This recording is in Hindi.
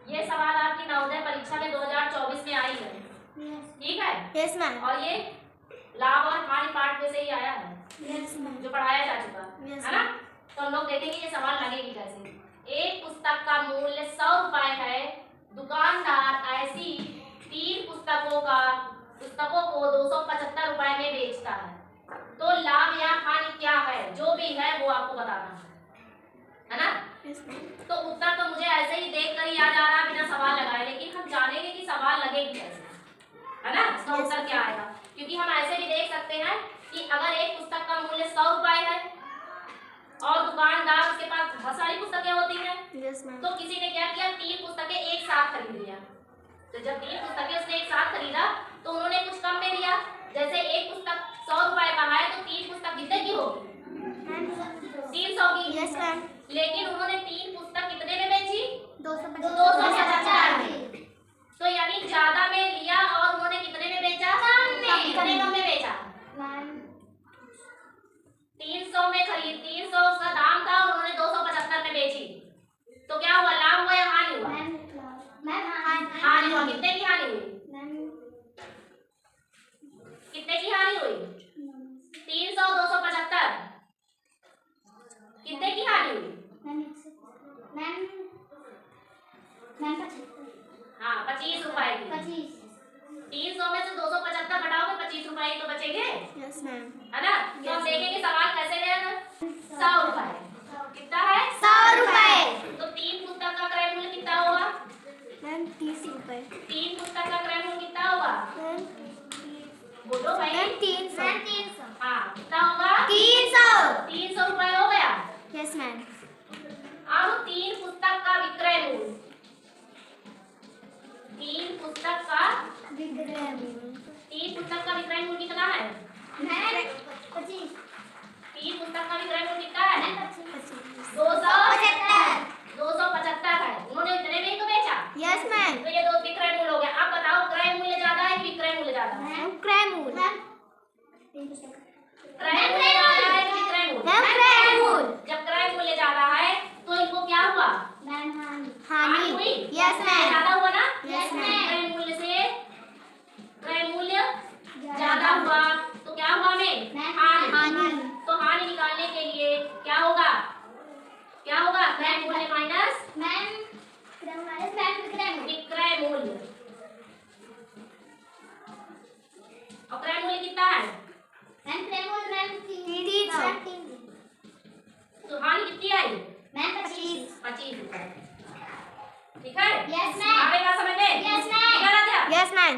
ये सवाल आपकी नवोदय परीक्षा में 2024 में आई है। ठीक है? Yes ma'am. और ये लाभ और हानि पाठ में से ही आया है। Yes ma'am. जो पढ़ाया जा चुका है ना। तो हम लोग देखेंगे ये सवाल लगेगी कैसे। एक पुस्तक का मूल्य 100 रुपए है। दुकानदार ऐसी 3 पुस्तकों को 275 रुपए में बेचता है। तो लाभ या हानि क्या है, जो भी है वो आपको बताना है ना। तो उत्तर तो मुझे ऐसे ही देख कर ही आ जा रहा बिना सवाल लगाए, लेकिन हम जानेंगे कि सवाल लगेगी कैसे, है ना। इसका उत्तर क्या आएगा, क्योंकि हम ऐसे भी देख सकते हैं कि अगर एक पुस्तक का मूल्य 100 रुपए है और दुकानदार उसके पास बहुत सारी पुस्तकें होती हैं, तो किसी ने क्या किया, 3 पुस्तकें एक साथ खरीद लिया। तो जब 3 पुस्तकें उसने एक साथ खरीदा तो उन्होंने कुछ कम में दिया। जैसे एक पुस्तक 100 रुपए का है तो 3 पुस्तक कितने की होगी, 300 की। Yes ma'am. लेकिन उन्होंने 3 पुस्तक कितने में बेची, 275 में। तो यानी ज्यादा में लिया और उन्होंने कितने में बेचा, कितने कम में बेचा, 300 में खरीद, 300 उसका दाम था और उन्होंने 275 में बेची। तो क्या हुआ, लाभ हुआ या हानि हुआ, हानि हुआ। कितने की हानि हुई, कितने की हानि हुई, 300 275, कितने की हानि हुई, हाँ 25 रुपए की। 300 में से 275 घटाओगे 25 रुपए ही तो बचेंगे। Yes ma'am. है ना। तो हम देखेंगे सवाल कैसे गया था, 100 रुपए। कितना है, 100 रुपए। तो 3 पुस्तक का क्रय मूल्य कितना होगा मैम, 30 रुपए। 3 पुस्तक का क्रय मूल्य कितना होगा, बोलो भाई, 300। हाँ कितना होगा, 300 रुपए हो गया। Yes ma'am. अब 3 पुस्तक का विक्रय मूल्य, 3 पुस्तक का विक्रय मूल्य कितना है, 25। 3 पुस्तक का विक्रय मूल्य कितना है, 275 है। उन्होंने इतने में ही तो बेचा। Yes ma'am. तो ये 2 विक्रय मूल्य हो गया। अब बताओ क्रय मूल्य ज्यादा है कि विक्रय मूल्य ज्यादा है, क्रय मूल्य। क्रय मूल्य ज्यादा है कि विक्रय मूल्य, क्रय मूल्य। जब क्रय मूल्य ज्यादा है तो इनको क्या हुआ, हानि हुई। Yes ma'am. ज्यादा हुआ ना। Yes ma'am. क्रय मूल्य से क्रय मूल्य ज्यादा हुआ तो क्या हुआ हमें, हानि। तो हानि निकालने के लिए क्या होगा, क्रय मूल्य माइनस विक्रय मूल्य। और क्रय मूल्य कितना है, तो हानि कितनी आई, 25 रुपए। ठीक है। Yes ma'am. आगे का समझ में, यस मैम।